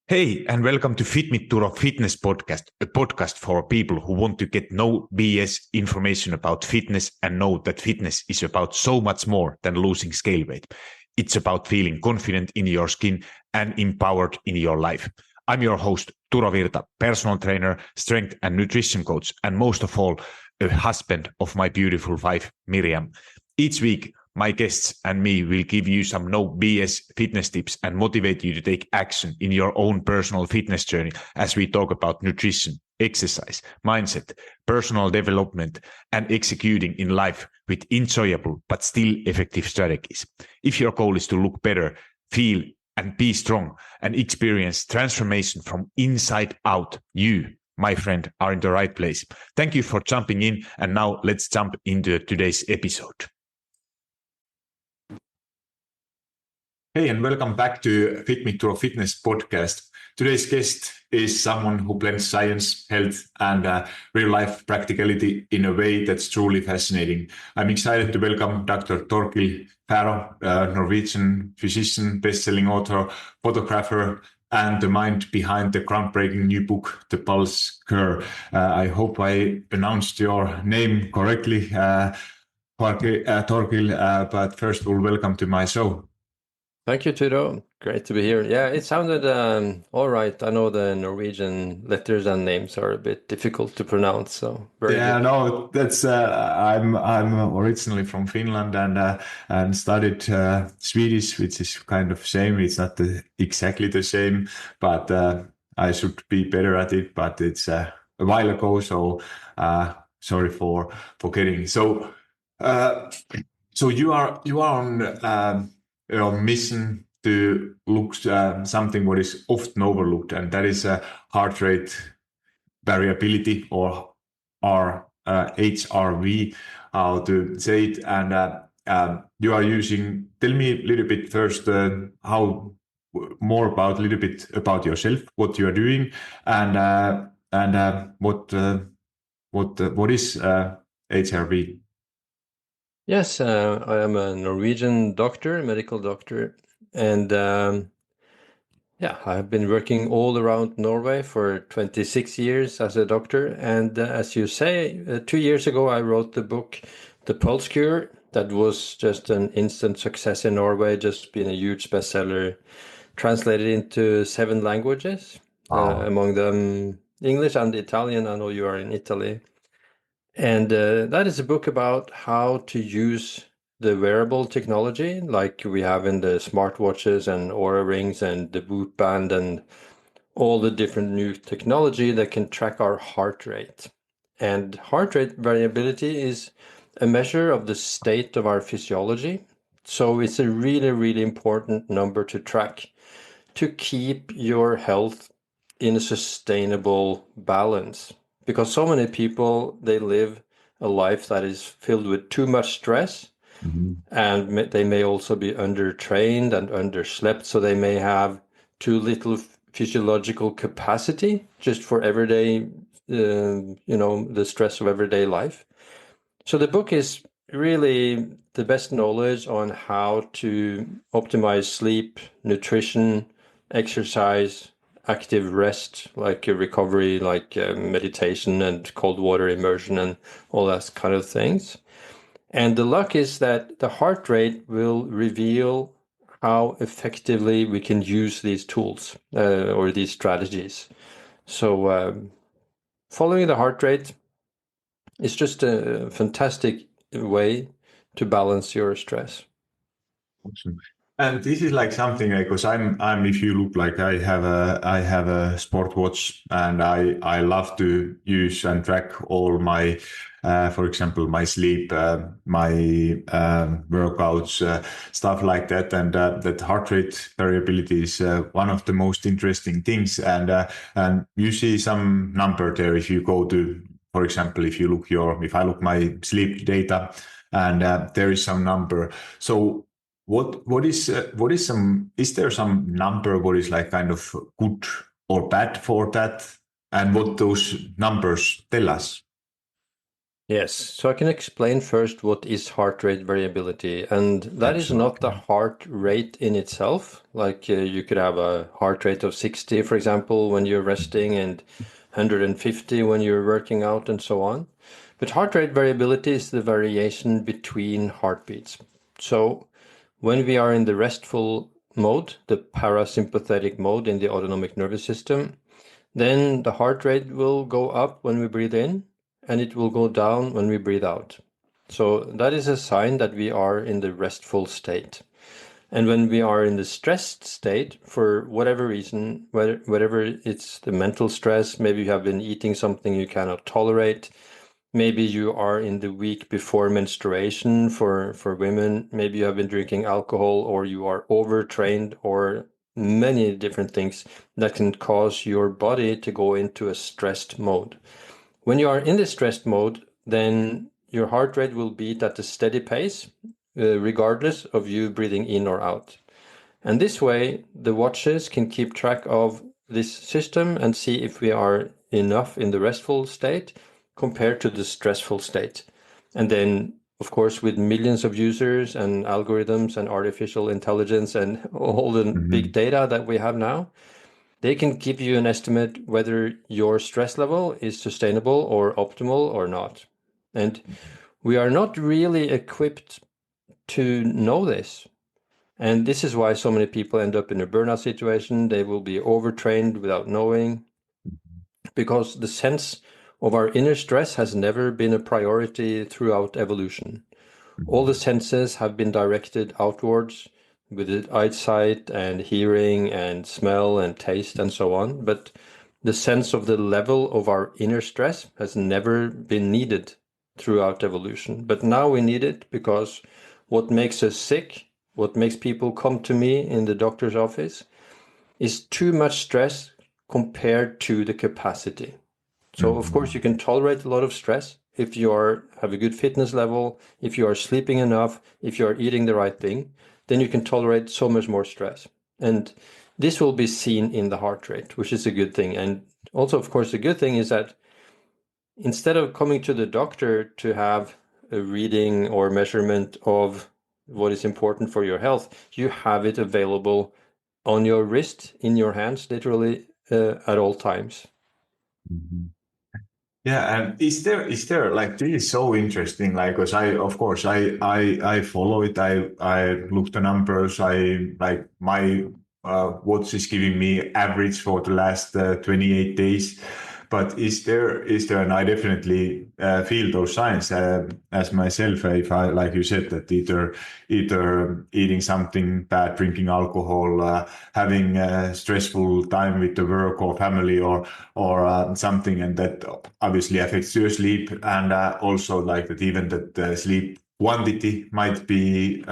Hey, and welcome to Turo Fitness Podcast, a podcast for people who want to get no BS information about fitness and know that fitness is about so much more than losing scale weight. It's about feeling confident in your skin and empowered in your life. I'm your host, Turo Virta, personal trainer, strength and nutrition coach, and most of all, a husband of my beautiful wife, Miriam. Each week, my guests and me will give you some no BS fitness tips and motivate you to take action in your own personal fitness journey as we talk about nutrition, exercise, mindset, personal development, and executing in life with enjoyable but still effective strategies. If your goal is to look better, feel and be strong and experience transformation from inside out, you, my friend, are in the right place. Thank you for jumping in, and now let's jump into today's episode. Hey, and welcome back to Turo Fitness Podcast. Today's guest is someone who blends science, health, and real-life practicality in a way that's truly fascinating. I'm excited to welcome Dr. Torkil Færø, Norwegian physician, best-selling author, photographer, and the mind behind the groundbreaking new book, The Pulse Cure. I hope I pronounced your name correctly, Torkil, but first of all, welcome to my show. Thank you, Turo. Great to be here. Yeah, it sounded all right. I know the Norwegian letters and names are a bit difficult to pronounce, so very good. No, that's I'm originally from Finland and studied Swedish, which is kind of same. It's not exactly the same, but I should be better at it. But it's a while ago, so sorry for forgetting. So you are on your mission to look something what is often overlooked, and that is heart rate variability, or HRV, how to say it. And you are using. Tell me a little bit first how more about a little bit about yourself, what you are doing, and what is HRV. Yes, I am a Norwegian doctor, medical doctor, and yeah, I've been working all around Norway for 26 years as a doctor. And as you say, 2 years ago, I wrote the book, The Pulse Cure, that was just an instant success in Norway, just been a huge bestseller, translated into 7 languages, among them English and Italian. I know you are in Italy. And that is a book about how to use the wearable technology like we have in the smartwatches and Oura rings and the Whoop band and all the different new technology that can track our heart rate. And heart rate variability is a measure of the state of our physiology. So it's a really, really important number to track to keep your health in a sustainable balance. Because so many people, they live a life that is filled with too much stress, and they may also be undertrained and underslept, so they may have too little physiological capacity just for everyday, the stress of everyday life. So the book is really the best knowledge on how to optimize sleep, nutrition, exercise, active rest, like recovery, like meditation and cold water immersion and all that kind of things. And the luck is that the heart rate will reveal how effectively we can use these tools or these strategies. So following the heart rate is just a fantastic way to balance your stress. Awesome. And this is like something because I'm if you look like I have a sport watch, and I love to use and track all my for example my sleep, my workouts, stuff like that, and that heart rate variability is one of the most interesting things, and you see some number there if you go to, for example, if I look my sleep data, and there is some number. So is there some number what is like kind of good or bad for that, and what those numbers tell us? Yes, so I can explain first what is heart rate variability, and that is not the Absolutely. heart rate in itself. Like you could have a heart rate of 60, for example, when you're resting, and 150 when you're working out, and so on. But heart rate variability is the variation between heartbeats. So when we are in the restful mode, the parasympathetic mode in the autonomic nervous system, then the heart rate will go up when we breathe in, and it will go down when we breathe out. So that is a sign that we are in the restful state. And when we are in the stressed state, for whatever reason, whatever it's the mental stress, maybe you have been eating something you cannot tolerate, maybe you are in the week before menstruation for women, maybe you have been drinking alcohol, or you are overtrained, or many different things that can cause your body to go into a stressed mode. When you are in the stressed mode, then your heart rate will beat at a steady pace, regardless of you breathing in or out. And this way, the watches can keep track of this system and see if we are enough in the restful state compared to the stressful state. And then, of course, with millions of users and algorithms and artificial intelligence and all the big Mhm. data that we have now, they can give you an estimate whether your stress level is sustainable or optimal or not. And we are not really equipped to know this. And this is why so many people end up in a burnout situation. They will be overtrained without knowing, because the sense of our inner stress has never been a priority throughout evolution. All the senses have been directed outwards with the eyesight and hearing and smell and taste and so on. But the sense of the level of our inner stress has never been needed throughout evolution. But now we need it, because what makes us sick, what makes people come to me in the doctor's office, is too much stress compared to the capacity. So of course you Mhm. can tolerate a lot of stress if you have a good fitness level, if you are sleeping enough, if you are eating the right thing, then you can tolerate so much more stress. And this will be seen in the heart rate, which is a good thing. And also, of course, the good thing is that instead of coming to the doctor to have a reading or measurement of what is important for your health, you have it available on your wrist, in your hands, literally at all times. Mhm. Yeah, and is there like this is so interesting, like because I of course I follow it, I look the numbers, I like my watch is giving me average for the last 28 days. But is there, and I definitely feel those signs as myself, if I, like you said, that either eating something bad, drinking alcohol, having a stressful time with the work or family, or something, and that obviously affects your sleep, and also like that even that sleep quantity might be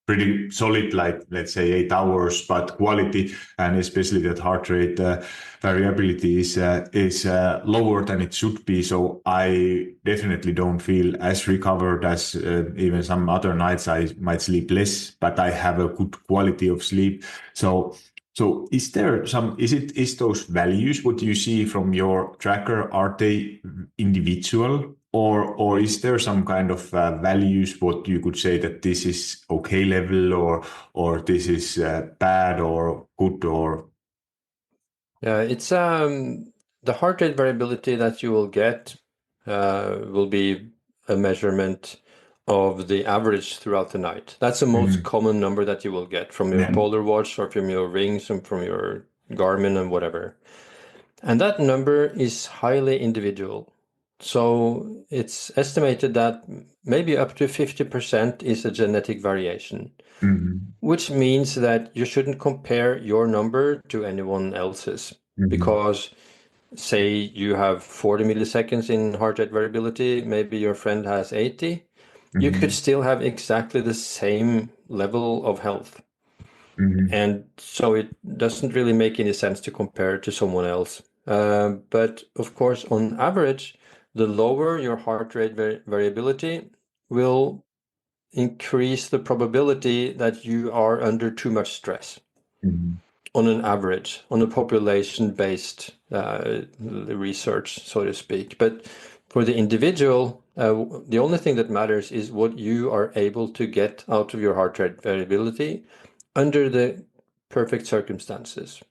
pretty solid, like let's say 8 hours, but quality, and especially that heart rate variability is lower than it should be. So I definitely don't feel as recovered as even some other nights. I might sleep less, but I have a good quality of sleep. So is there some, is those values what you see from your tracker, are they individual, or is there some kind of values what you could say that this is okay level, or this is bad or good, or Yeah, it's the heart rate variability that you will get will be a measurement of the average throughout the night. That's the most Mhm. common number that you will get from your Yeah. Polar watch or from your rings and from your Garmin and whatever. And that number is highly individual. So it's estimated that maybe up to 50% is a genetic variation, Mhm. which means that you shouldn't compare your number to anyone else's. Mhm. Because say you have 40 milliseconds in heart rate variability, maybe your friend has 80, you could Mhm. still have exactly the same level of health. Mhm. And so it doesn't really make any sense to compare to someone else. But of course, on average, the lower your heart rate variability will increase the probability that you are under too much stress Mhm. on an average, on a population-based research, so to speak. But for the individual, The only thing that matters is what you are able to get out of your heart rate variability under the perfect circumstances.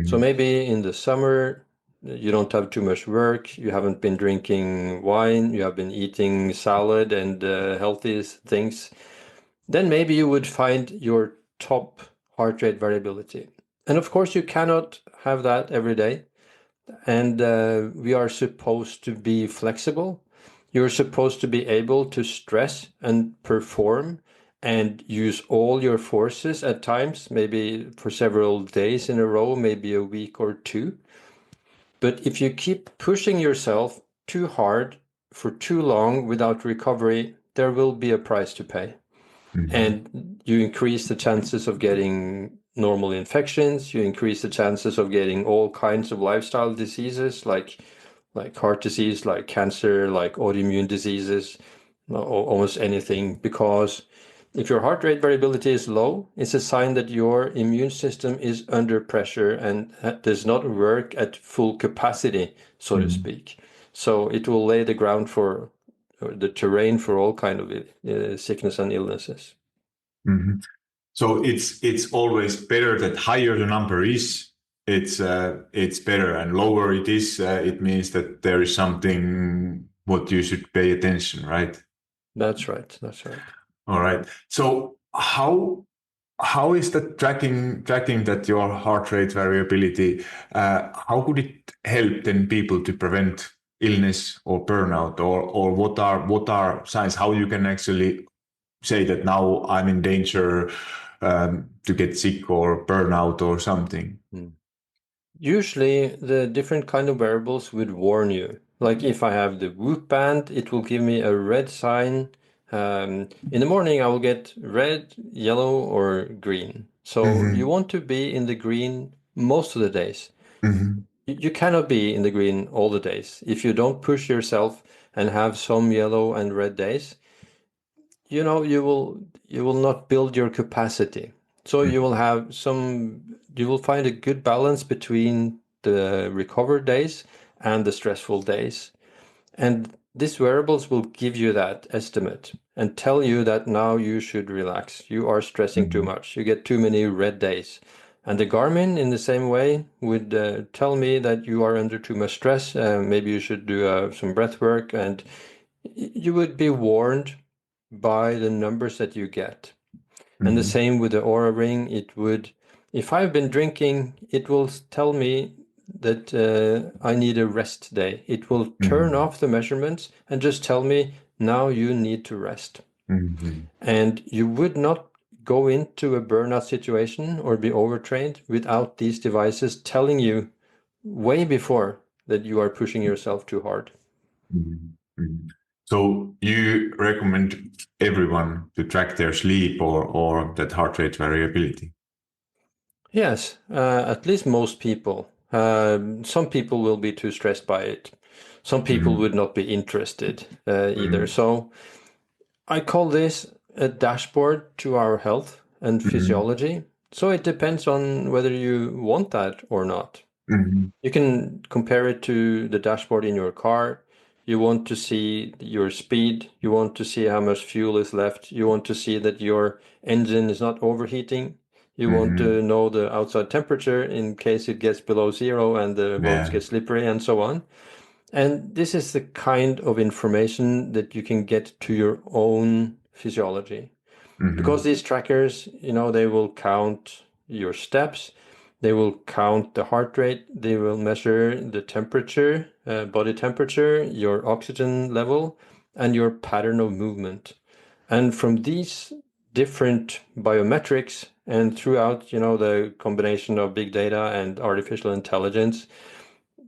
So maybe in the summer, you don't have too much work, you haven't been drinking wine, you have been eating salad and healthy things, then maybe you would find your top heart rate variability. And of course, you cannot have that every day. And we are supposed to be flexible. You're supposed to be able to stress and perform and use all your forces at times, maybe for several days in a row, maybe a week or two. But if you keep pushing yourself too hard for too long without recovery, there will be a price to pay. And you increase the chances of getting normal infections, you increase the chances of getting all kinds of lifestyle diseases like heart disease, like cancer, like autoimmune diseases, almost anything. Because if your heart rate variability is low, it's a sign that your immune system is under pressure and does not work at full capacity, so to speak. So it will lay the ground for the terrain for all kind of sickness and illnesses. So it's always better that higher the number is, it's better, and lower it is, it means that there is something what you should pay attention, right? That's right. That's right. All right. So how is that tracking that your heart rate variability? How could it help then people to prevent illness or burnout, or what are signs how you can actually say that now I'm in danger to get sick or burnout or something? Usually the different kind of wearables would warn you. Like if I have the Whoop band, it will give me a red sign. In the morning, I will get red, yellow, or green. So you want to be in the green most of the days. You cannot be in the green all the days. If you don't push yourself and have some yellow and red days, you know, you will not build your capacity. So you will find a good balance between the recovered days and the stressful days. And these wearables will give you that estimate and tell you that now you should relax. You are stressing too much. You get too many red days. And the Garmin, in the same way, would tell me that you are under too much stress. Maybe you should do some breath work, and you would be warned by the numbers that you get. And the same with the Aura Ring. It would, if I've been drinking, it will tell me that I need a rest day. It will turn off the measurements and just tell me, now you need to rest. And you would not go into a burnout situation or be overtrained without these devices telling you way before that you are pushing yourself too hard. So you recommend everyone to track their sleep or that heart rate variability? Yes, at least most people. Some people will be too stressed by it. Some people would not be interested either. So I call this a dashboard to our health and physiology. So it depends on whether you want that or not. You can compare it to the dashboard in your car. You want to see your speed. You want to see how much fuel is left. You want to see that your engine is not overheating. You want to know the outside temperature in case it gets below zero and the roads get slippery and so on. And this is the kind of information that you can get to your own physiology. Because these trackers, you know, they will count your steps, they will count the heart rate, they will measure the temperature, body temperature, your oxygen level, and your pattern of movement. And from these different biometrics and throughout, you know, the combination of big data and artificial intelligence,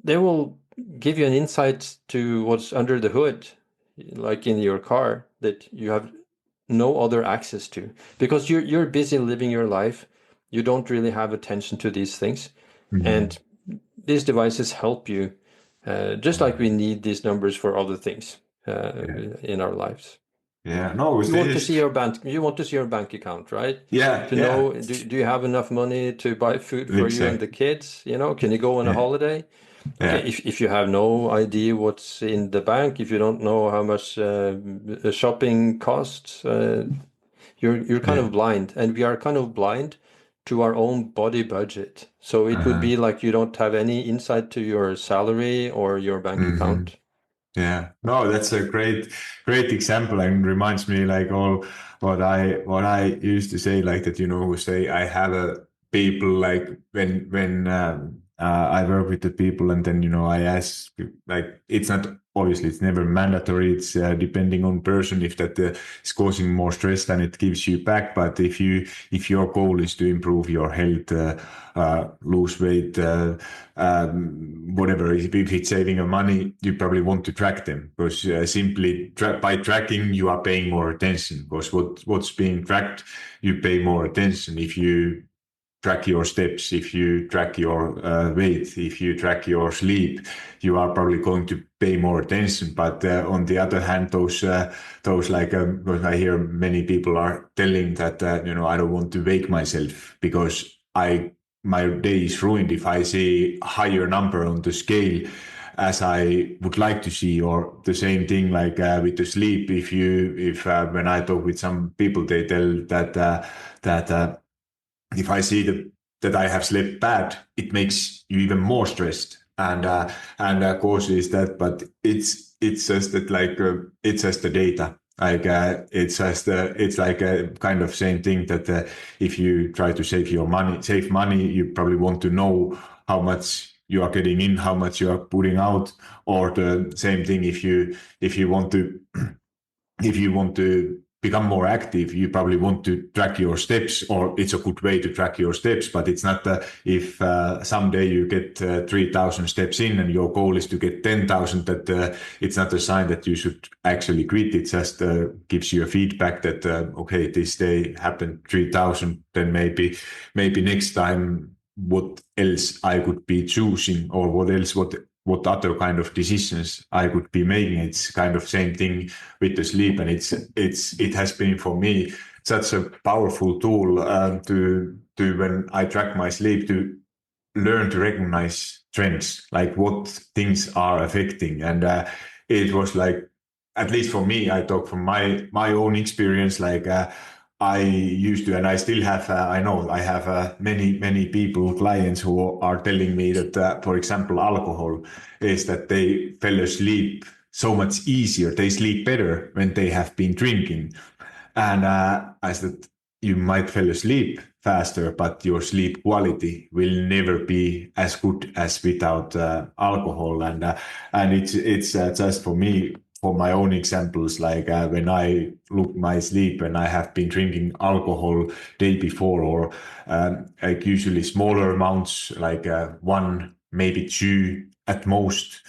they will give you an insight to what's under the hood, like in your car, that you have no other access to, because you're busy living your life. You don't really have attention to these things, and these devices help you, just like we need these numbers for other things in our lives. Yeah, no, You want to see your bank. You want to see your bank account, right? To know, do you have enough money to buy food for you and the Exactly. kids? You know, can you go on a holiday? Okay, Yeah. if you have no idea what's in the bank, if you don't know how much shopping costs, you're kind Yeah. of blind, and we are kind of blind to our own body budget. So it would Uh-huh. be like you don't have any insight to your salary or your bank Hmm. account. Yeah, no, that's a great example, and reminds me like all what I used to say, like that, who say I have a people like when I work with the people, and then I ask, like, it's not obviously, it's never mandatory. It's depending on person, if that is causing more stress than it gives you back. But if your goal is to improve your health, lose weight, whatever, if it's saving your money, you probably want to track them, because simply by tracking, you are paying more attention, because what's being tracked, you pay more attention. If you track your steps, if you track your weight, if you track your sleep, you are probably going to pay more attention. But on the other hand, those like because I hear many people are telling that I don't want to wake myself, because my day is ruined if I see a higher number on the scale as I would like to see. Or the same thing like with the sleep. If when I talk with some people, they tell that if I see that I have slept bad, it makes you even more stressed, and causes that. But it's just that, like it's just the data. Like it's like a kind of same thing that if you try to save money, you probably want to know how much you are getting in, how much you are putting out. Or the same thing, if you want to if you want to become more active, you probably want to track your steps, or it's a good way to track your steps. But it's not if someday you get 3,000 steps in and your goal is to get 10,000, that it's not a sign that you should actually quit. It just gives you a feedback that, okay, this day happened 3,000, then maybe next time what else I could be choosing, or what other kind of decisions I could be making. It's kind of same thing with the sleep, and it has been for me such a powerful tool to when I track my sleep, to learn to recognize trends, like what things are affecting. And it was like, at least for me, I talk from my own experience, like I used to, and I still have, I know I have many people, clients, who are telling me that, for example, alcohol is that they fell asleep so much easier. They sleep better when they have been drinking. And I said, you might fall asleep faster, but your sleep quality will never be as good as without alcohol. And it's just for me, for my own examples, like when I look my sleep and I have been drinking alcohol day before, or like usually smaller amounts, like one, maybe two at most.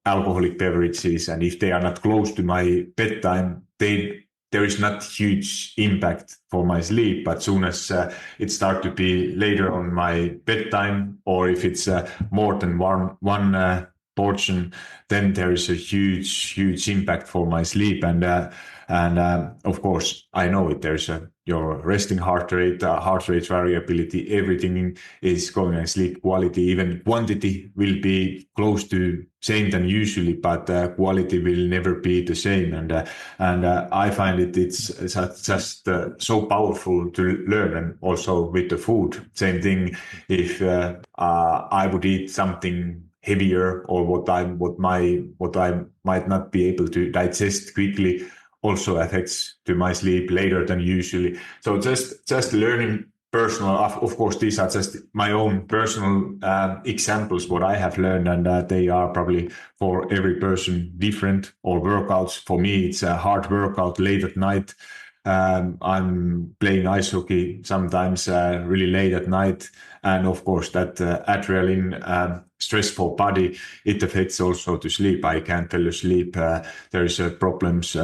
Alcoholic beverages, and if they are not close to my bedtime, there is not huge impact for my sleep. But soon as it start to be later on my bedtime, or if it's more than one portion, then there is a huge impact for my sleep. And of course, I know it. There's your resting heart rate variability, everything is going, and sleep quality, even quantity will be close to same than usually, but quality will never be the same. And I find it's just so powerful to learn. And also with the food, same thing. If I would eat something heavier, or what I might not be able to digest quickly, also affects to my sleep later than usually. So just learning personal. Of course, these are just my own personal examples, what I have learned, and they are probably for every person different. Or workouts, for me, it's a hard workout late at night. I'm playing ice hockey sometimes really late at night, and of course that adrenaline, stressful body, it affects also to sleep. I can't fall asleep. There's problems.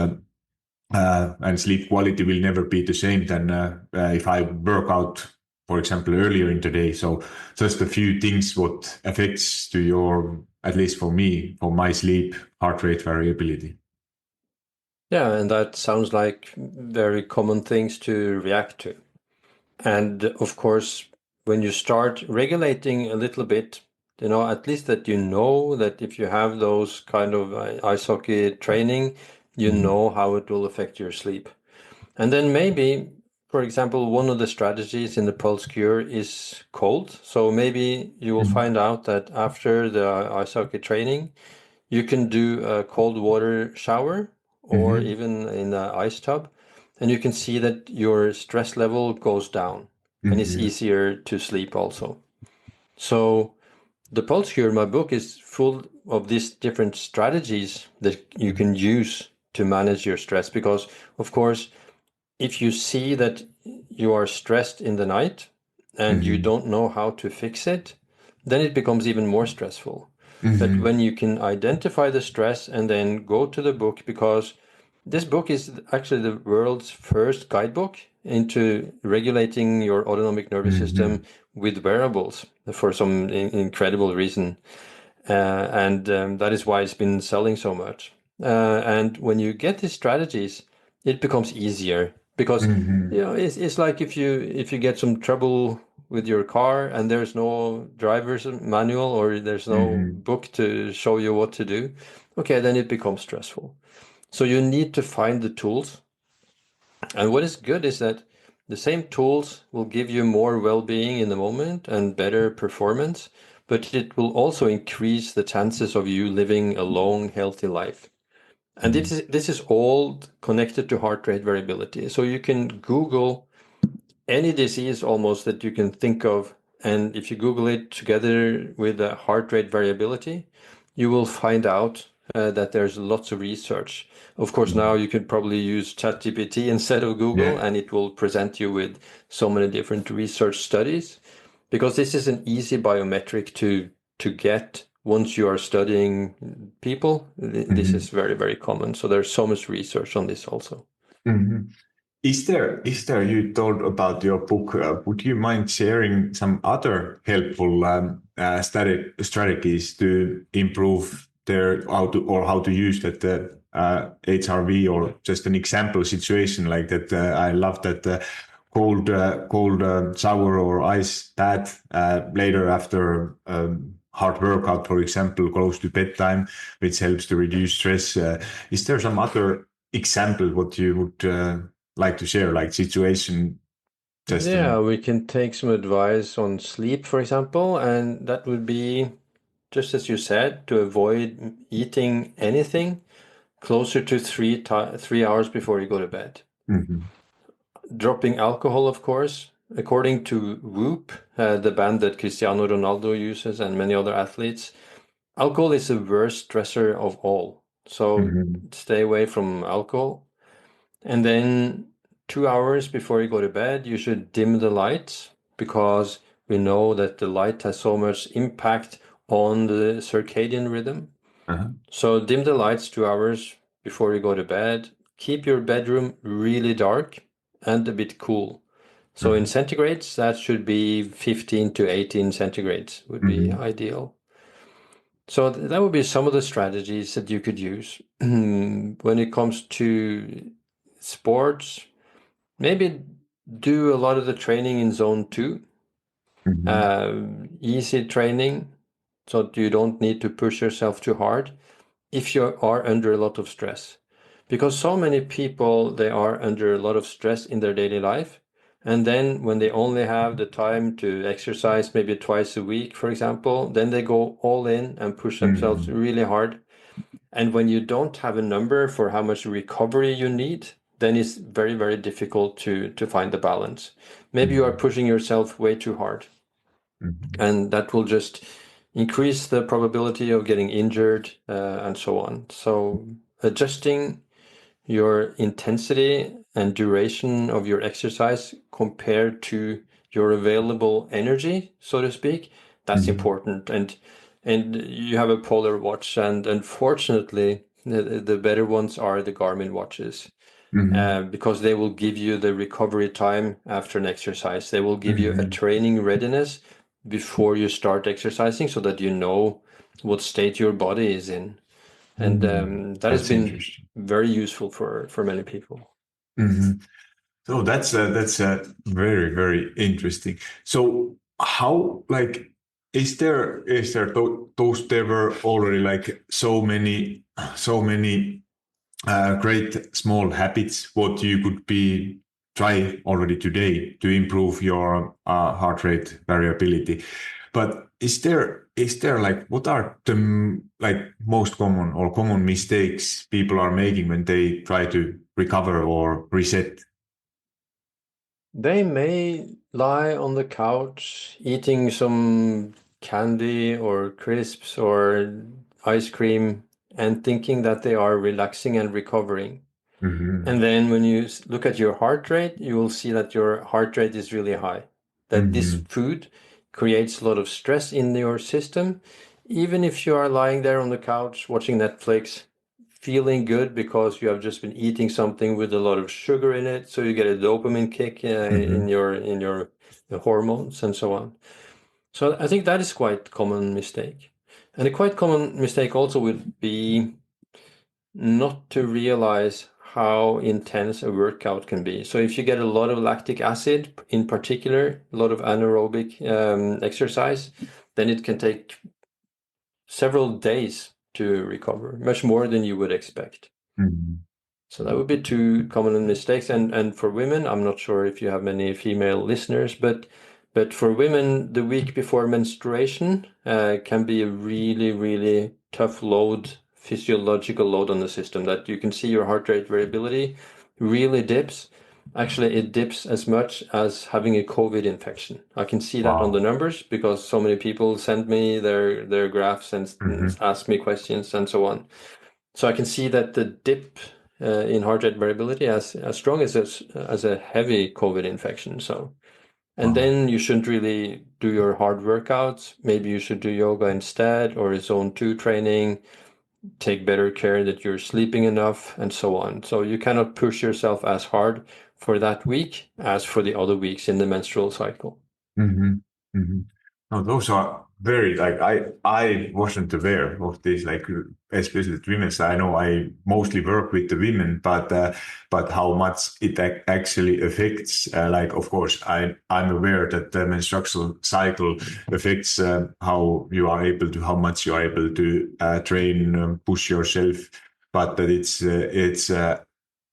And sleep quality will never be the same than if I work out, for example, earlier in the day. So just a few things what affects to your, at least for me, for my sleep, heart rate variability. Yeah, and that sounds like very common things to react to. And of course, when you start regulating a little bit, At least that that if you have those kind of ice hockey training, you know how it will affect your sleep. And then maybe, for example, one of the strategies in the pulse cure is cold. So maybe you will find out that after the ice hockey training, you can do a cold water shower or even in an ice tub, and you can see that your stress level goes down and it's easier to sleep also. So the Pulse Cure, my book, is full of these different strategies that you can use to manage your stress. Because, of course, if you see that you are stressed in the night and you don't know how to fix it, then it becomes even more stressful. But when you can identify the stress and then go to the book, because this book is actually the world's first guidebook into regulating your autonomic nervous system with wearables for some incredible reason. And that is why it's been selling so much. And when you get these strategies, it becomes easier because it's like if you get some trouble with your car and there's no driver's manual or there's no book to show you what to do, okay, then it becomes stressful. So you need to find the tools. And what is good is that the same tools will give you more well-being in the moment and better performance, but it will also increase the chances of you living a long, healthy life. And this is all connected to heart rate variability. So you can Google any disease almost that you can think of, and if you Google it together with the heart rate variability, you will find out that there's lots of research. Of course, now you could probably use ChatGPT instead of Google, and it will present you with so many different research studies, because this is an easy biometric to get once you are studying people. This is very, very common. So there's so much research on this also. Is there, you told about your book, would you mind sharing some other helpful strategies to improve how to use that HRV, or just an example situation like that? I love that cold shower or ice bath later after hard workout, for example, close to bedtime, which helps to reduce stress. Is there some other example what you would like to share, like situation? Yeah, we can take some advice on sleep, for example, and that would be, just as you said, to avoid eating anything closer to 3 hours before you go to bed. Dropping alcohol, of course. According to Whoop, the band that Cristiano Ronaldo uses and many other athletes, alcohol is the worst stressor of all. So stay away from alcohol. And then 2 hours before you go to bed, you should dim the lights, because we know that the light has so much impact on the circadian rhythm. So dim the lights 2 hours before you go to bed. Keep your bedroom really dark and a bit cool. So in centigrades, that should be 15 to 18 centigrades would be ideal. So that would be some of the strategies that you could use. When it comes to sports, maybe do a lot of the training in zone 2. Easy training, so you don't need to push yourself too hard if you are under a lot of stress. Because so many people, they are under a lot of stress in their daily life. And then when they only have the time to exercise maybe twice a week, for example, then they go all in and push themselves really hard. And when you don't have a number for how much recovery you need, then it's very, very difficult to find the balance. Maybe you are pushing yourself way too hard. And that will just increase the probability of getting injured and so on. So adjusting your intensity and duration of your exercise compared to your available energy, so to speak, that's important. And you have a polar watch, and unfortunately, the better ones are the Garmin watches. Because they will give you the recovery time after an exercise. They will give you a training readiness before you start exercising, so that you know what state your body is in. And that has been very useful for many people. So that's very, very interesting. So how, like, those there were already like so many great small habits what you could be try already today to improve your heart rate variability. But is there like what are the like most common or common mistakes people are making when they try to recover or reset? They may lie on the couch eating some candy or crisps or ice cream and thinking that they are relaxing and recovering. Mm-hmm. And then when you look at your heart rate, you will see that your heart rate is really high. That this Mm-hmm. food creates a lot of stress in your system. Even if you are lying there on the couch watching Netflix, feeling good because you have just been eating something with a lot of sugar in it, so you get a dopamine kick Mm-hmm. in your hormones and so on. So I think that is quite common mistake. And a quite common mistake also would be not to realize how intense a workout can be. So if you get a lot of lactic acid, in particular, a lot of anaerobic exercise, then it can take several days to recover, much more than you would expect. Mm-hmm. So that would be two common mistakes. And for women, I'm not sure if you have many female listeners, but for women, the week before menstruation can be a really, really tough load, physiological load on the system, that you can see your heart rate variability really dips. Actually, it dips as much as having a COVID infection. I can see that on the Wow. numbers because so many people send me their graphs and Mm-hmm. ask me questions and so on. So I can see that the dip in heart rate variability as strong as a heavy COVID infection. So, and Wow. then you shouldn't really do your hard workouts. Maybe you should do yoga instead or zone 2 training, take better care that you're sleeping enough and so on. So you cannot push yourself as hard for that week as for the other weeks in the menstrual cycle. Mm-hmm. Mm-hmm. No, those are very like I wasn't aware of this, like especially the women's. I know I mostly work with the women, but how much it actually affects. Like of course I'm aware that the menstrual cycle affects how you are able to how much you are able to train, push yourself, but that it's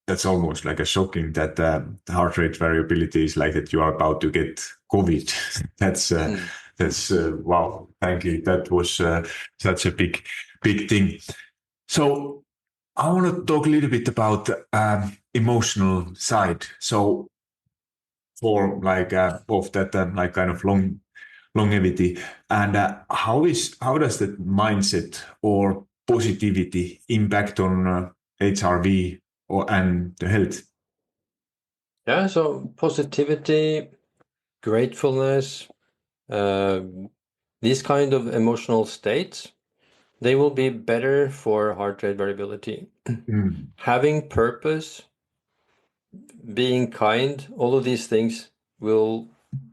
that's almost like a shocking that the heart rate variability is like that you are about to get COVID. that's Mm. wow. Thank you. That was such a big thing. So I want to talk a little bit about emotional side. So for like of that like kind of longevity and how does that mindset or positivity impact on HRV or and the health? Yeah, so positivity, gratefulness, uh, these kind of emotional states, they will be better for heart rate variability. Mm. Having purpose, being kind, all of these things will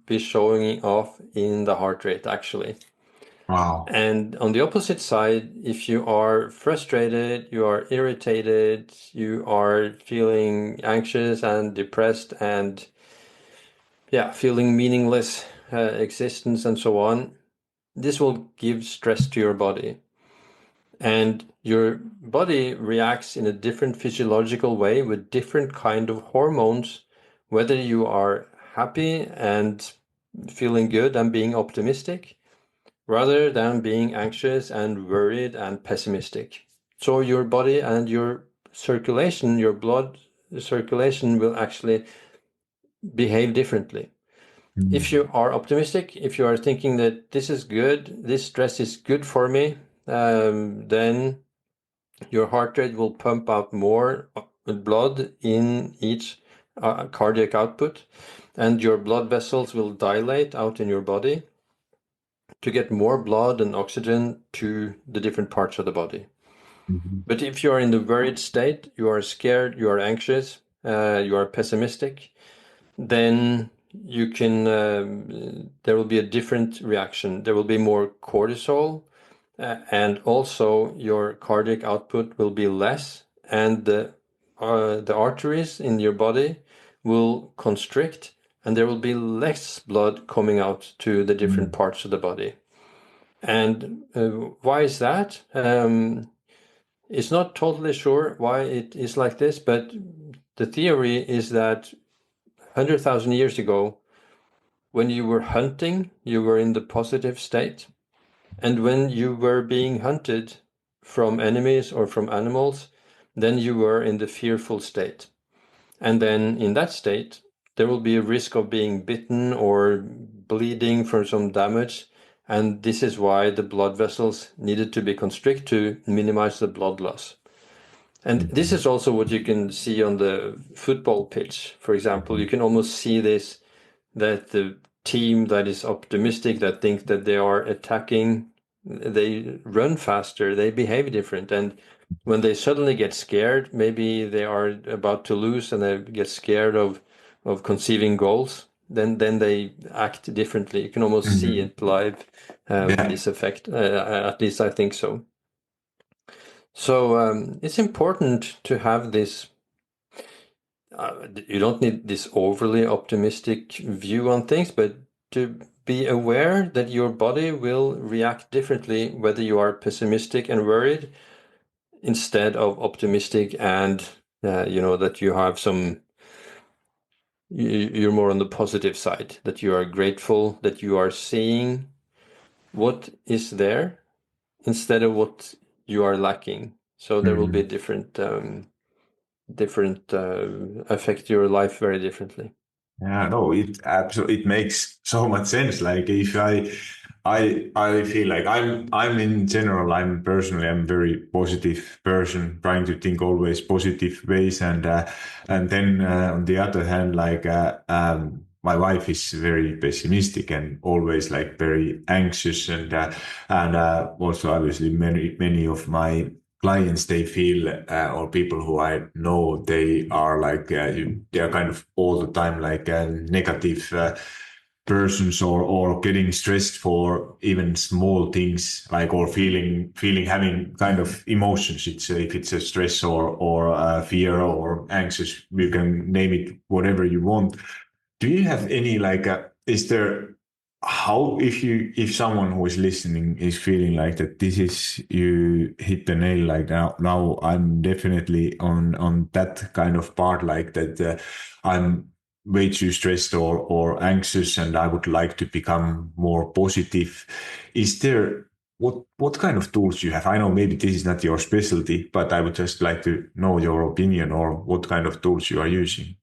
be showing off in the heart rate actually. Wow. And on the opposite side, if you are frustrated, you are irritated, you are feeling anxious and depressed and yeah, feeling meaningless existence and so on, this will give stress to your body. And your body reacts in a different physiological way with different kind of hormones, whether you are happy and feeling good and being optimistic, rather than being anxious and worried and pessimistic. So your body and your circulation, your blood circulation will actually behave differently. If Mm. you are optimistic, if you are thinking that this is good, this stress is good for me, then your heart rate will pump out more blood in each cardiac output, and your blood vessels will dilate out in your body to get more blood and oxygen to the different parts of the body. Mhm. But if you are in the worried state, you are scared, you are anxious, you are pessimistic, then you can there will be a different reaction. There will be more cortisol, and also your cardiac output will be less, and the arteries in your body will constrict, and there will be less blood coming out to the different Mm. parts of the body. And why is that? It's not totally sure why it is like this, but the theory is that 100,000 years ago, when you were hunting, you were in the positive state. And when you were being hunted from enemies or from animals, then you were in the fearful state. And then in that state, there will be a risk of being bitten or bleeding from some damage. And this is why the blood vessels needed to be constricted to minimize the blood loss. And this is also what you can see on the football pitch. For example, you can almost see this, that the team that is optimistic, that thinks that they are attacking, they run faster, they behave different. And when they suddenly get scared, maybe they are about to lose and they get scared of conceiving goals, then they act differently. You can almost see it live, this effect. At least I think so. So it's important to have this. You don't need this overly optimistic view on things, but to be aware that your body will react differently whether you are pessimistic and worried instead of optimistic and that you have some, you're more on the positive side, that you are grateful, that you are seeing what is there instead of what you are lacking. So there will be different affect your life very differently. Yeah, no, it absolutely, it makes so much sense. Like if I feel like I'm in general, I'm very positive person, trying to think always positive ways, and then on the other hand, like my wife is very pessimistic and always like very anxious, and also obviously many of my clients, they feel or people who I know, they are like they are kind of all the time like negative persons, or getting stressed for even small things, like, or feeling having kind of emotions. It's if it's a stress or fear or anxious, you can name it whatever you want. Do you have any like is there, how, if someone who is listening is feeling like that, this is, you hit the nail, like now I'm definitely on that kind of part, like that I'm way too stressed or anxious and I would like to become more positive. Is there, what kind of tools you have? I know maybe this is not your specialty, but I would just like to know your opinion, or what kind of tools you are using.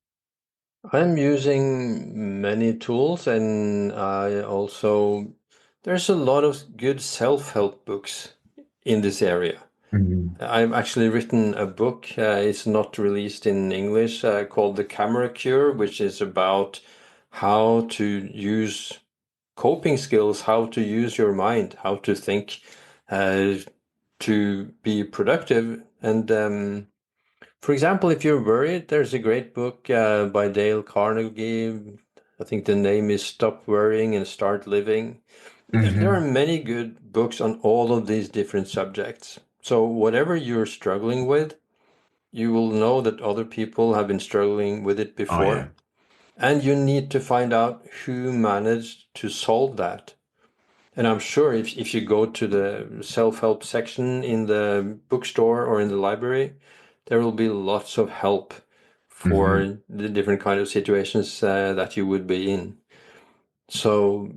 I'm using many tools, and I also, there's a lot of good self-help books in this area. Mhm. I've actually written a book, it's not released in English, called The Camera Cure, which is about how to use coping skills, how to use your mind, how to think uh, to be productive. And for example, if you're worried, there's a great book by Dale Carnegie. I think the name is Stop Worrying and Start Living. There are Mhm. many good books on all of these different subjects. So whatever you're struggling with, you will know that other people have been struggling with it Oh yeah. before. And you need to find out who managed to solve that. And I'm sure if you go to the self-help section in the bookstore or in the library, there will be lots of help Mhm. for the different kind of situations that you would be in. So,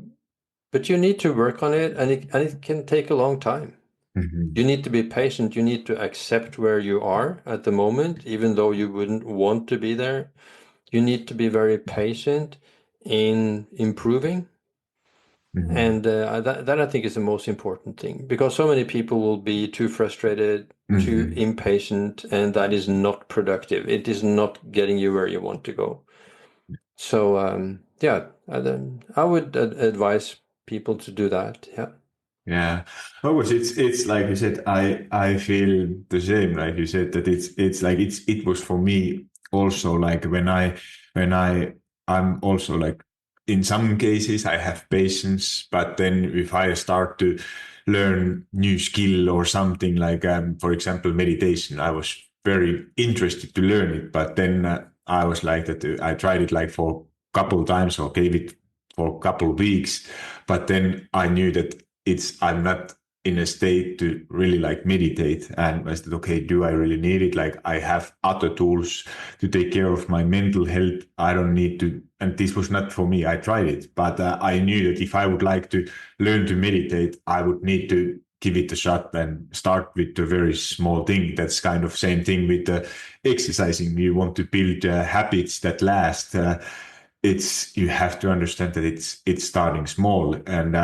but you need to work on it, and it can take a long time. You Mhm. need to be patient. You need to accept where you are at the moment, even though you wouldn't want to be there. You need to be very patient in improving. Mhm. And that I think is the most important thing, because so many people will be too frustrated, too Mhm. impatient, and that is not productive. It is not getting you where you want to go. So yeah, I would advise people to do that. Yeah. Yeah, always it's like you said. I feel the same. Like you said, that it's like it was for me also, like when I'm also like, in some cases I have patience, but then if I start to learn new skill or something, like for example meditation, I was very interested to learn it, but then I was like that. I tried it like for a couple of times or gave it for a couple of weeks, but then I knew that I'm not in a state to really like meditate. And I said, okay, do I really need it? Like I have other tools to take care of my mental health. I don't need to, and this was not for me. I tried it, but I knew that if I would like to learn to meditate, I would need to give it a shot and start with a very small thing. That's kind of same thing with exercising. You want to build habits that last. You have to understand that it's starting small and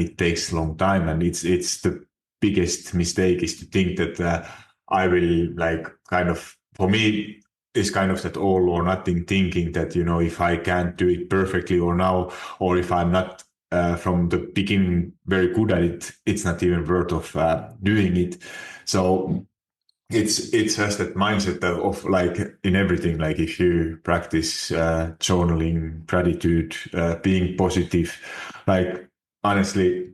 it takes a long time, and it's the biggest mistake is to think that I will like kind of, for me is kind of that all or nothing thinking that, you know, if I can't do it perfectly or now, or if I'm not from the beginning very good at it, it's not even worth of doing it. So it's just that mindset of like in everything, like if you practice journaling, gratitude, being positive, like honestly,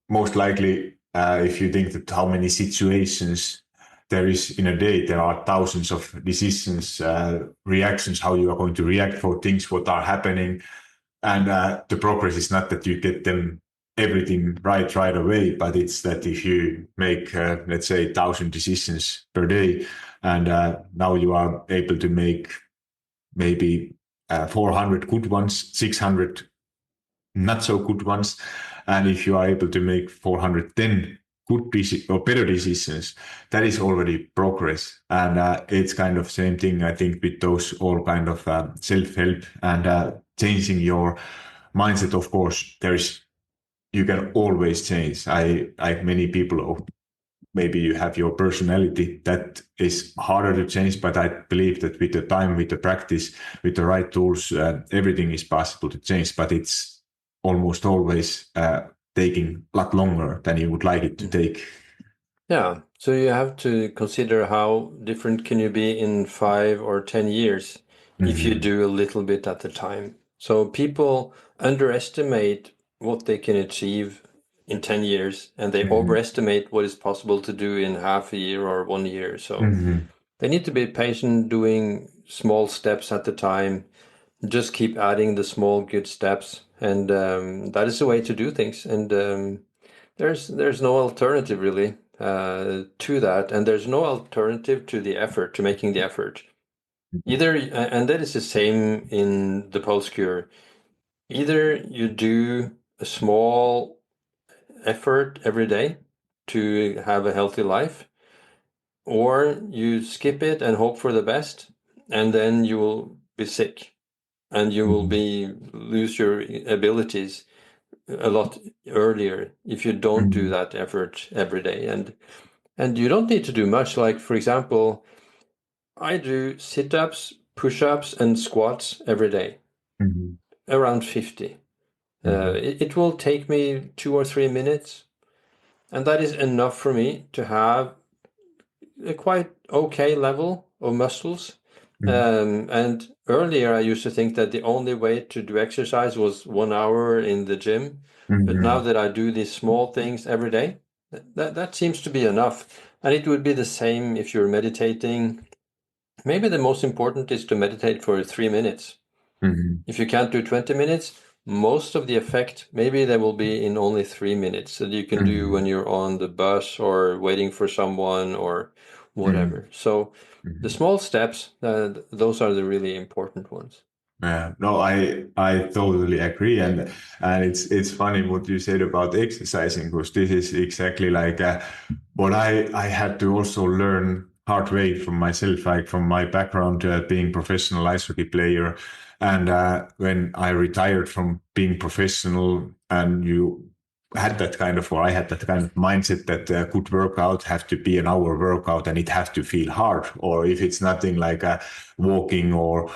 most likely if you think that how many situations there is in a day, there are thousands of decisions, reactions, how you are going to react for things what are happening. And the progress is not that you get them everything right away, but it's that if you make, let's say, 1,000 decisions per day, and now you are able to make maybe 400 good ones, 600 not so good ones, and if you are able to make 410 good or better decisions, that is already progress. And it's kind of same thing, I think, with those all kind of self-help and changing your mindset. Of course, you can always change. Like many people, maybe you have your personality that is harder to change, but I believe that with the time, with the practice, with the right tools, everything is possible to change, but it's almost always taking a lot longer than you would like it to take. Yeah, so you have to consider how different can you be in 5 or 10 years if you do a little bit at a time. So people underestimate what they can achieve in 10 years, and they overestimate what is possible to do in half a year or 1 year. So they need to be patient, doing small steps at a time. Just keep adding the small good steps, and that is the way to do things. And there's no alternative really to that, and there's no alternative to the effort, to making the effort. Either, and that is the same in the post cure. Either you do a small effort every day to have a healthy life, or you skip it and hope for the best, and then you will be sick and you will lose your abilities a lot earlier if you don't do that effort every day. And you don't need to do much. Like, for example, I do sit-ups, push-ups, and squats every day, around 50. It will take me 2 or 3 minutes, and that is enough for me to have a quite okay level of muscles. And earlier I used to think that the only way to do exercise was 1 hour in the gym. But now that I do these small things every day, that seems to be enough. And it would be the same if you're meditating. Maybe the most important is to meditate for 3 minutes. If you can't do 20 minutes, most of the effect, maybe there will be in only 3 minutes that you can do when you're on the bus or waiting for someone or whatever. So the small steps, those are the really important ones. No, I totally agree, and it's funny what you said about exercising, because this is exactly like what I had to also learn hard way from myself, like from my background being professional ice hockey player, and when I retired from being professional, and you had that kind of, or I had that kind of mindset that a good workout have to be an hour workout and it has to feel hard, or if it's nothing like walking or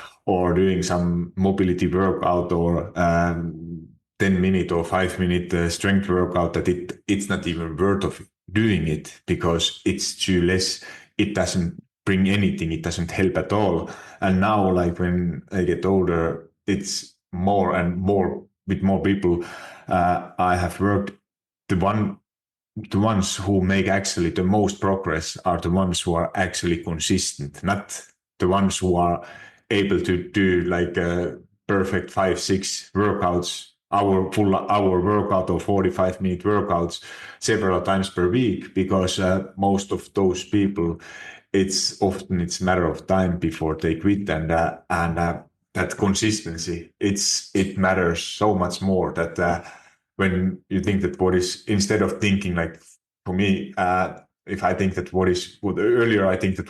doing some mobility workout or 10-minute or 5-minute strength workout, that it's not even worth of doing it because it's too less. It doesn't bring anything. It doesn't help at all. And now, like when I get older, it's more and more with more people. I have worked the ones who make actually the most progress are the ones who are actually consistent, not the ones who are able to do like a perfect 5-6 workouts full hour workout or 45-minute workouts several times per week, because most of those people, it's a matter of time before they quit, and that consistency, it matters so much more. That when you think that instead of thinking like, for me, if I think that earlier I think that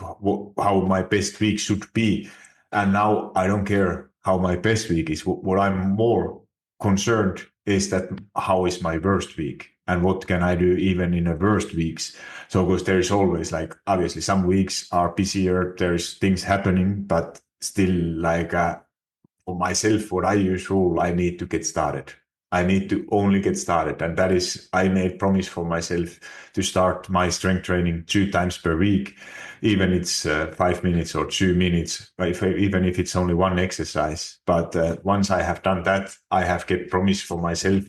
how my best week should be, and now I don't care how my best week is. What I'm more concerned is that how is my worst week, and what can I do even in the worst weeks. So because there is always, like, obviously some weeks are busier, there's things happening, but still, like, for myself, what I use rule, I need to get started. I need to only get started. And that is, I made promise for myself to start my strength training 2 times per week, even it's 5 minutes or 2 minutes, even if it's only one exercise. But once I have done that, I have get promise for myself.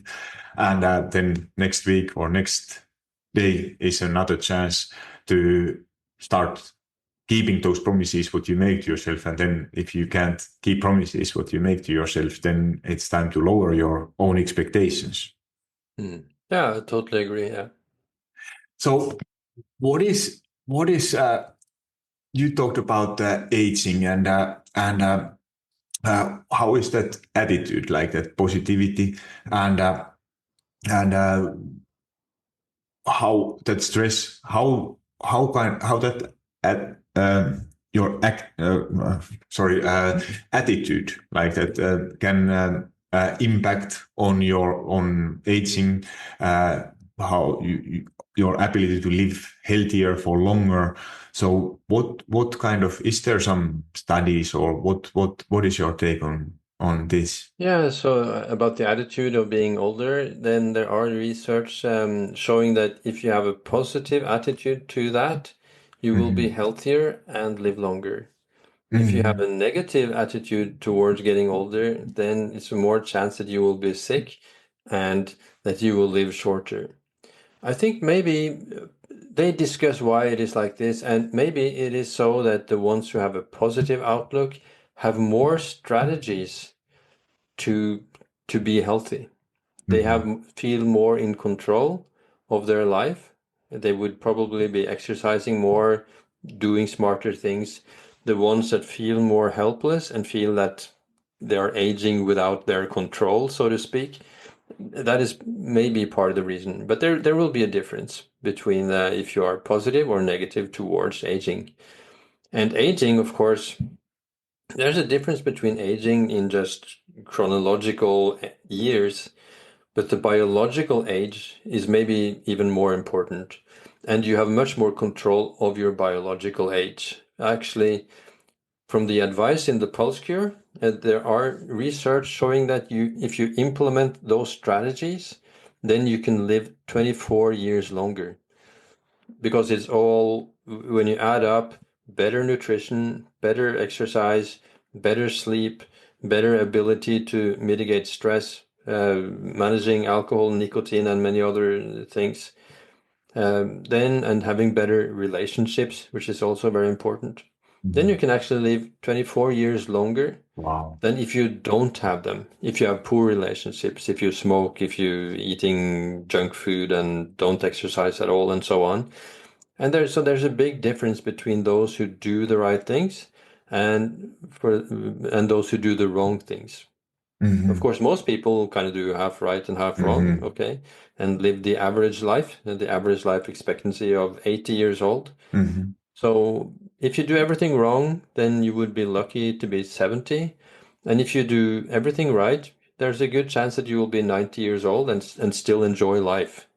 And then next week or next day is another chance to start keeping those promises what you make to yourself. And then if you can't keep promises what you make to yourself, then it's time to lower your own expectations. Yeah, I totally agree. Yeah. So what is you talked about aging, and how is that attitude, like that positivity, and how that stress, how that your attitude, like that, can impact on your aging, how your ability to live healthier for longer. So what kind of, is there some studies, or what is your take on this? Yeah, so about the attitude of being older, then there are research showing that if you have a positive attitude to that, you will be healthier and live longer. If you have a negative attitude towards getting older, then it's a more chance that you will be sick and that you will live shorter. I think maybe they discuss why it is like this, and maybe it is so that the ones who have a positive outlook have more strategies to be healthy. They feel more in control of their life. They would probably be exercising more, doing smarter things. The ones that feel more helpless and feel that they are aging without their control, so to speak, that is maybe part of the reason. But there will be a difference between if you are positive or negative towards aging. And aging, of course, there's a difference between aging in just chronological years, but the biological age is maybe even more important. And you have much more control of your biological age. Actually, from the advice in the Pulse Cure, there are research showing that if you implement those strategies, then you can live 24 years longer. Because it's all, when you add up, better nutrition, better exercise, better sleep, better ability to mitigate stress, managing alcohol, nicotine, and many other things. And having better relationships, which is also very important. Then you can actually live 24 years longer than if you don't have them. If you have poor relationships, if you smoke, if you're eating junk food and don't exercise at all, and so on. And there's a big difference between those who do the right things and those who do the wrong things. Of course, most people kind of do half right and half wrong, okay, and live the average life expectancy of 80 years old. So if you do everything wrong, then you would be lucky to be 70. And if you do everything right, there's a good chance that you will be 90 years old and still enjoy life.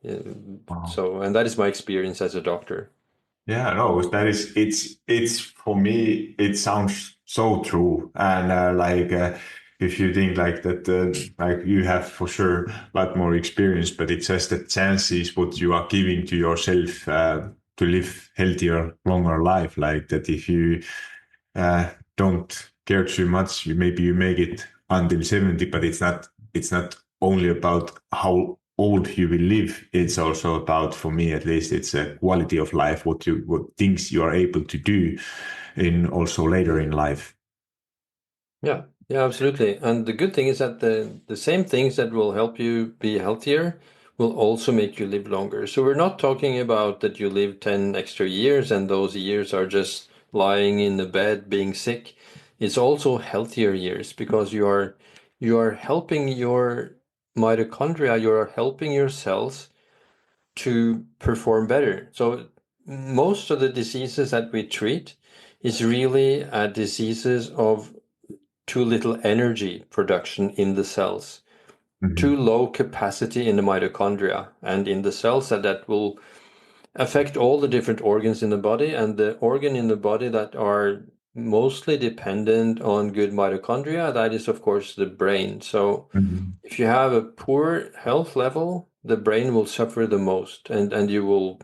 So, and that is my experience as a doctor. Yeah, no, that is, it's for me, it sounds so true. And if you think like that, like you have for sure a lot more experience, but it's just the chances what you are giving to yourself to live healthier, longer life. Like that, if you don't care too much, maybe you make it until 70, but it's not only about how old you will live. It's also about, for me at least, it's a quality of life, what things you are able to do in also later in life. Yeah, Yeah, absolutely. And the good thing is that the same things that will help you be healthier will also make you live longer. So we're not talking about that you live 10 extra years and those years are just lying in the bed being sick. It's also healthier years because you are helping your mitochondria, you are helping your cells to perform better. So most of the diseases that we treat is really diseases of too little energy production in the cells, Mm-hmm. too low capacity in the mitochondria and in the cells, that will affect all the different organs in the body. And the organ in the body that are mostly dependent on good mitochondria, that is of course the brain. So Mm-hmm. if you have a poor health level, the brain will suffer the most, and you will,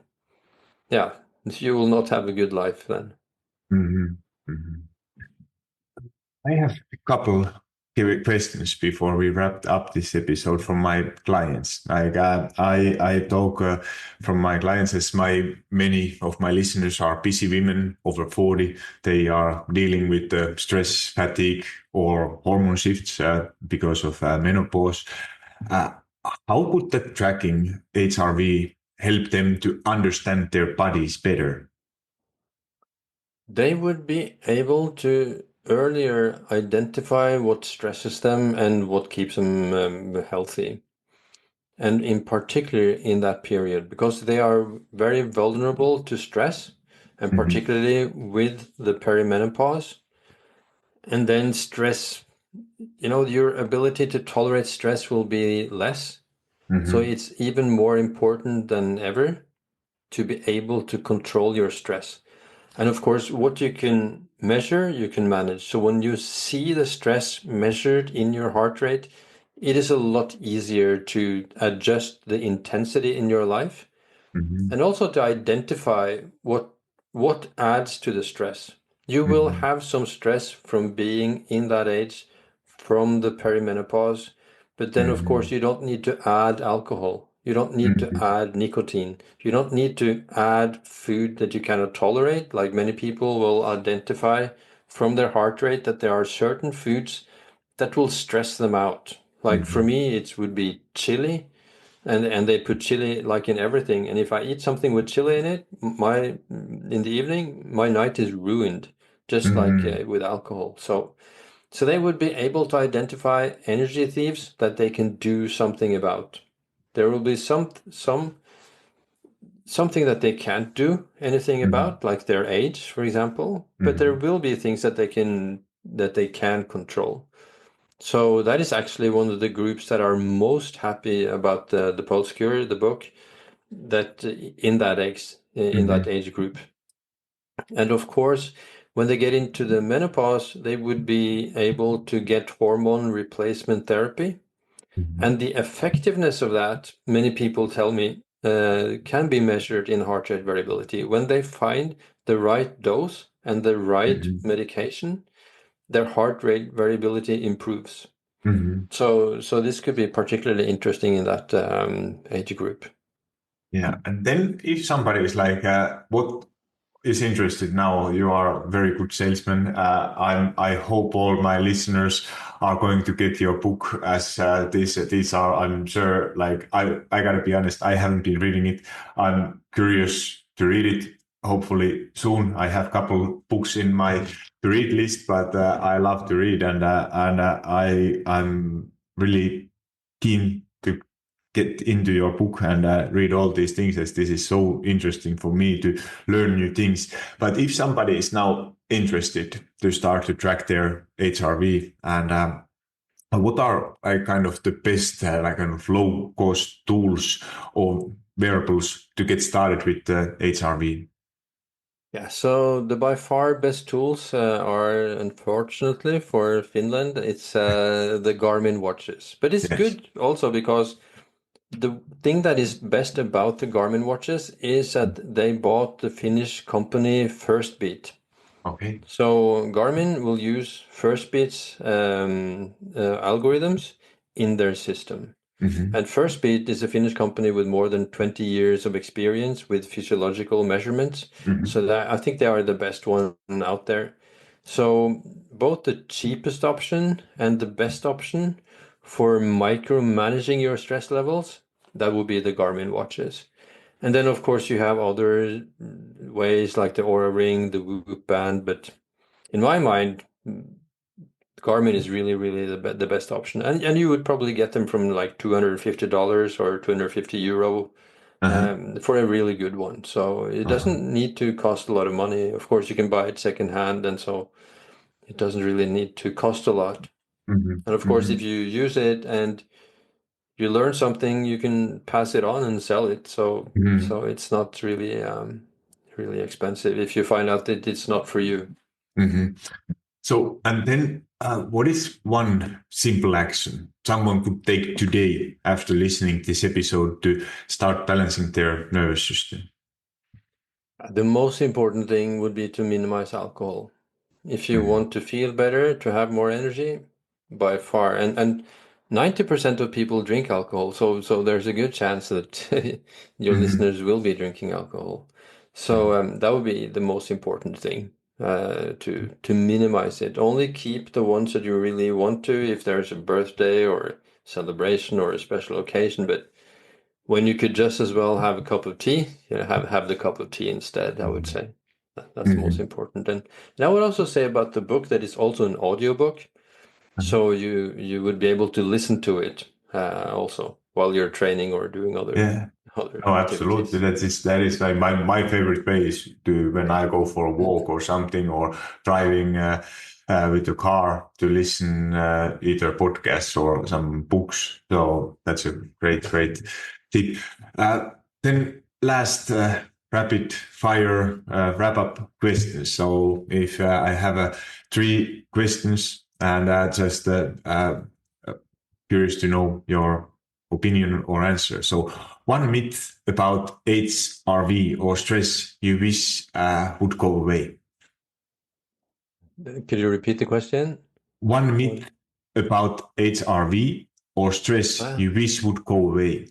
yeah, you will not have a good life then. Mm-hmm. Mm-hmm. I have a couple questions before we wrapped up this episode from my clients. Like I talk from my clients as many of my listeners are busy women over 40. They are dealing with stress, fatigue, or hormone shifts because of menopause. Uh, how could that tracking HRV help them to understand their bodies better? They would be able to earlier identify what stresses them and what keeps them healthy. And in particular in that period, because they are very vulnerable to stress, and Mm-hmm. particularly with the perimenopause. And then stress, your ability to tolerate stress will be less. So Mm-hmm. it's even more important than ever to be able to control your stress. And of course, what you can measure, you can manage. So when you see the stress measured in your heart rate, it is a lot easier to adjust the intensity in your life Mm-hmm. and also to identify what adds to the stress. You will Mm-hmm. have some stress from being in that age, from the perimenopause, but then of course Mm-hmm. you don't need to add alcohol. You don't need to Mm-hmm. add nicotine. You don't need to add food that you cannot tolerate. Like many people will identify from their heart rate that there are certain foods that will stress them out. Like for Mm-hmm. me, it would be chili, and they put chili like in everything. And if I eat something with chili in it, my in the evening, my night is ruined, just like Mm-hmm. with alcohol. So they would be able to identify energy thieves that they can do something about. There will be something that they can't do anything Mm-hmm. about, like their age, for example. But there will be things that they can control. So that is actually one of the groups that are most happy about the Pulse Cure, the book, that in that Mm-hmm. age group. And of course, when they get into the menopause, they would be able to get hormone replacement therapy. Mm-hmm. And the effectiveness of that, many people tell me, can be measured in heart rate variability. When they find the right dose and the right Mm-hmm. medication, their heart rate variability improves. Mm-hmm. So this could be particularly interesting in that age group. Yeah, and then if somebody is like, what is interested now, you are a very good salesman. I hope all my listeners are going to get your book as these are, I'm sure, like I gotta be honest, I haven't been reading it. I'm curious to read it. Hopefully soon. I have a couple books in my to read list, but I love to read, and I'm really keen to get into your book and read all these things, as this is so interesting for me to learn new things. But if somebody is now interested to start to track their HRV, and what are kind of the best like kind of low cost tools or wearables to get started with the HRV? Yeah, so the by far best tools are, unfortunately for Finland, it's the Garmin watches. But it's Yes. good also because the thing that is best about the Garmin watches is that they bought the Finnish company Firstbeat. Okay. So Garmin will use Firstbeat's algorithms in their system. Mm-hmm. And Firstbeat is a Finnish company with more than 20 years of experience with physiological measurements. Mm-hmm. So that I think they are the best one out there. So both the cheapest option and the best option for micromanaging your stress levels, that would be the Garmin watches. And then, of course, you have other ways like the Aura Ring, the Whoop Band. But in my mind, Garmin is really, really the best option. And you would probably get them from like $250 or €250 Uh-huh. for a really good one. So it Uh-huh. doesn't need to cost a lot of money. Of course, you can buy it secondhand, and so it doesn't really need to cost a lot. Mhm. And of course, if Mhm. you use it and you learn something, you can pass it on and sell it. So Mhm. so it's not really really expensive if you find out that it's not for you. Mhm. So, and then what is one simple action someone could take today after listening this episode to start balancing their nervous system? The most important thing would be to minimize alcohol. If you Mhm. want to feel better, to have more energy, by far. And 90% of people drink alcohol, so there's a good chance that your Mhm. listeners will be drinking alcohol. So that would be the most important thing, to minimize it. Only keep the ones that you really want to if there's a birthday or a celebration or a special occasion. But when you could just as well have a cup of tea, have the cup of tea instead, I would Mhm. say. That's the most Mhm. important. And I would also say about the book that it's also an audiobook. Mhm. So you would be able to listen to it also while you're training or doing Yeah. other No, absolutely. activities. That is like my favorite way is to when I go for a walk or something or driving with the car to listen either podcasts or some books. So that's a great tip. Uh, then last rapid fire wrap up questions. So if I have three questions and just curious to know your opinion or answer. So, one myth about HRV or stress you wish would go away. Could you repeat the question? One What? myth about HRV or stress Ah, you wish would go away.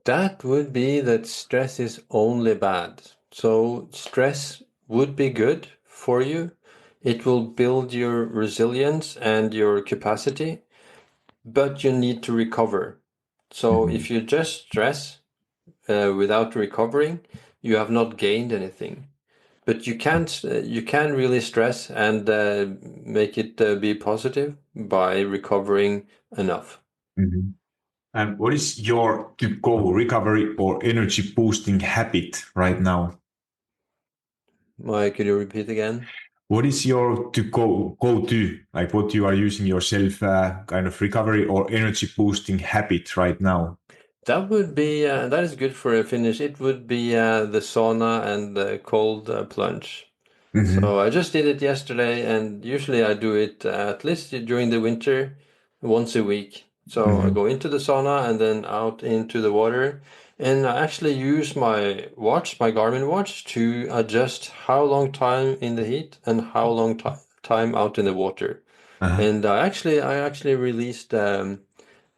that would be that stress is only bad. So stress would be good for you. It will build your resilience and your capacity, but you need to recover. So Mhm. if you just stress without recovering, you have not gained anything. But you can really stress and make it be positive by recovering enough. Mhm. And what is your to go recovery or energy boosting habit right now? Mike, could you repeat again? What is your to go to like what you are using yourself kind of recovery or energy boosting habit right now? That would be that is good for a finish. It would be the sauna and the cold plunge. Hmm. So I just did it yesterday, and usually I do it at least during the winter, once a week. So I Hmm. go into the sauna and then out into the water, and I actually use my watch, my Garmin watch, to adjust how long time in the heat and how long time out in the water. Uh-huh. And I actually released a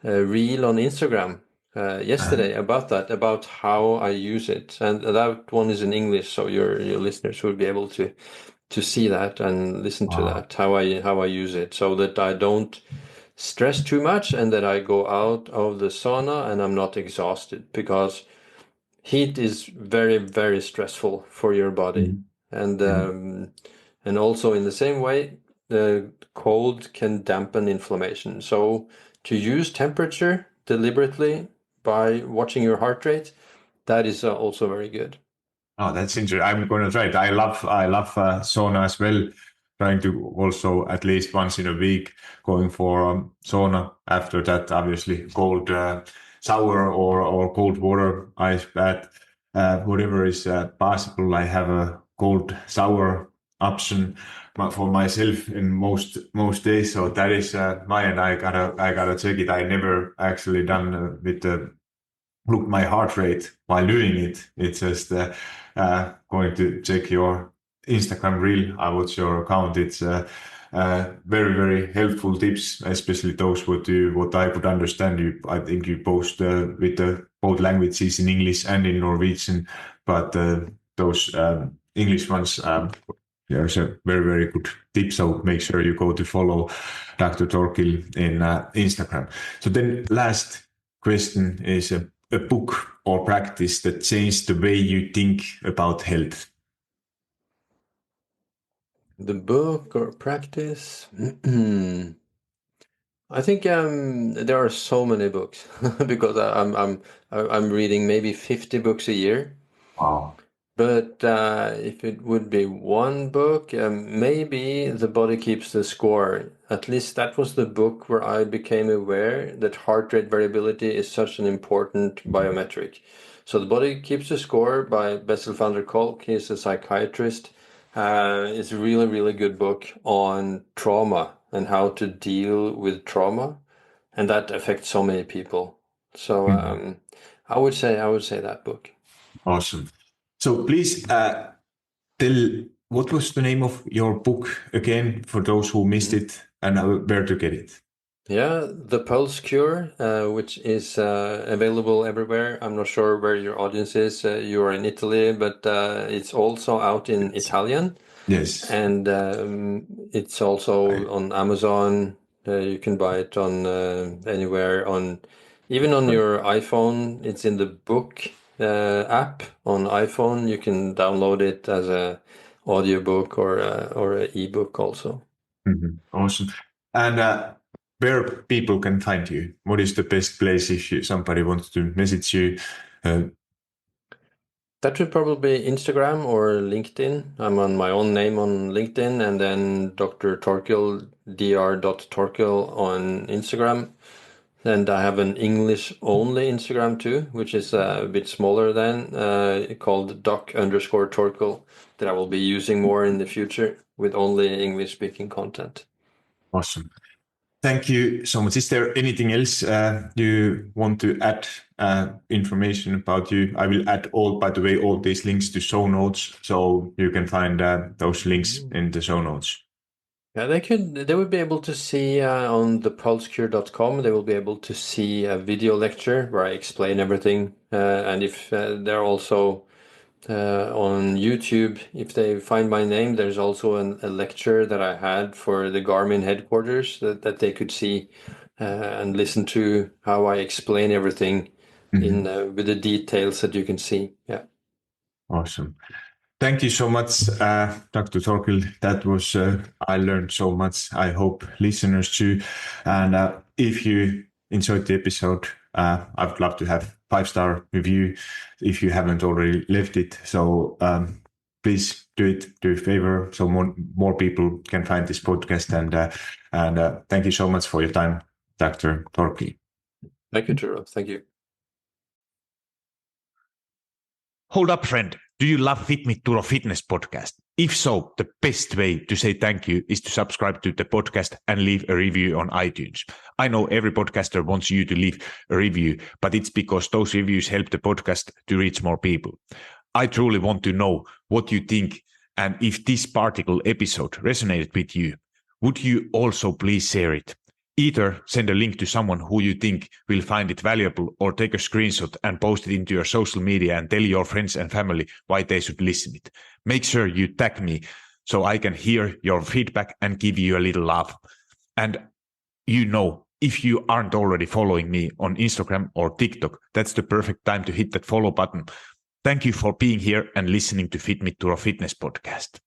reel on Instagram Uh-huh. yesterday about that, about how I use it, and that one is in English, so your listeners will be able to see that and listen to Uh-huh. that, how I use it, so that I don't stress too much and that I go out of the sauna and I'm not exhausted, because heat is very, very stressful for your body. Mhm. And Mhm. also in the same way, the cold can dampen inflammation. So to use temperature deliberately by watching your heart rate, that is also very good. Oh, that's interesting. I'm going to try it. I love sauna as well. Trying to also at least once in a week going for sauna. After that, obviously cold shower or cold water, ice bath, whatever is possible. I have a cold shower option for myself in most days. So that is mine. I gotta check it. I never actually done with the look my heart rate while doing it. It's just going to check your Instagram reel. I watch your account. It's very helpful tips, especially those what I could understand. I think you post with the both languages in English and in Norwegian, but those English ones. There's a very, very good tip. So make sure you go to follow Dr. Torkil in Instagram. So then last question is a book or practice that changed the way you think about health. The book or practice? I think there are so many books because I'm reading maybe 50 books a year. Wow. But if it would be one book, maybe The Body Keeps the Score. At least that was the book where I became aware that heart rate variability is such an important biometric. So The Body Keeps the Score by Bessel van der Kolk. He's a psychiatrist. It's a really, really good book on trauma and how to deal with trauma, and that affects so many people. So I would say that book. Awesome. So please tell what was the name of your book again for those who missed it and where to get it. Yeah, the Pulse Cure, which is available everywhere. I'm not sure where your audience is. You are in Italy, but it's also out in Italian. Yes. And it's also on Amazon. You can buy it on anywhere, even on your iPhone. It's in the book app on iPhone. You can download it as a audiobook or an ebook also. Awesome. And where people can find you? What is the best place if somebody wants to message you? That would probably be Instagram or LinkedIn. I'm on my own name on LinkedIn, and then Dr. Torkil, dr.torkil on Instagram. And I have an English-only Instagram too, which is a bit smaller than called doc_Torkil, that I will be using more in the future with only English-speaking content. Awesome. Thank you so much. Is there anything else you want to add information about you? I will add by the way, all these links to show notes, so you can find those links in the show notes. Yeah, they would be able to see on thepulsecure.com, they will be able to see a video lecture where I explain everything. And if they're also on YouTube, if they find my name, there's also a lecture that I had for the Garmin headquarters that they could see and listen to how I explain everything in with the details that you can see. Yeah. Awesome. Thank you so much, Dr. Torkil. That was, I learned so much. I hope listeners too. And if you enjoyed the episode, I would love to have 5-star review if you haven't already left it. So please do it, do a favor, so more people can find this podcast. And thank you so much for your time, Dr. Torkil. Thank you, Turo. Thank you. Hold up, friend. Do you love Fit Me Turo Fitness podcast? If so, the best way to say thank you is to subscribe to the podcast and leave a review on iTunes. I know every podcaster wants you to leave a review, but it's because those reviews help the podcast to reach more people. I truly want to know what you think, and if this particular episode resonated with you, would you also please share it? Either send a link to someone who you think will find it valuable, or take a screenshot and post it into your social media and tell your friends and family why they should listen it. Make sure you tag me so I can hear your feedback and give you a little love. And if you aren't already following me on Instagram or TikTok, that's the perfect time to hit that follow button. Thank you for being here and listening to Fit Me Turo Fitness podcast.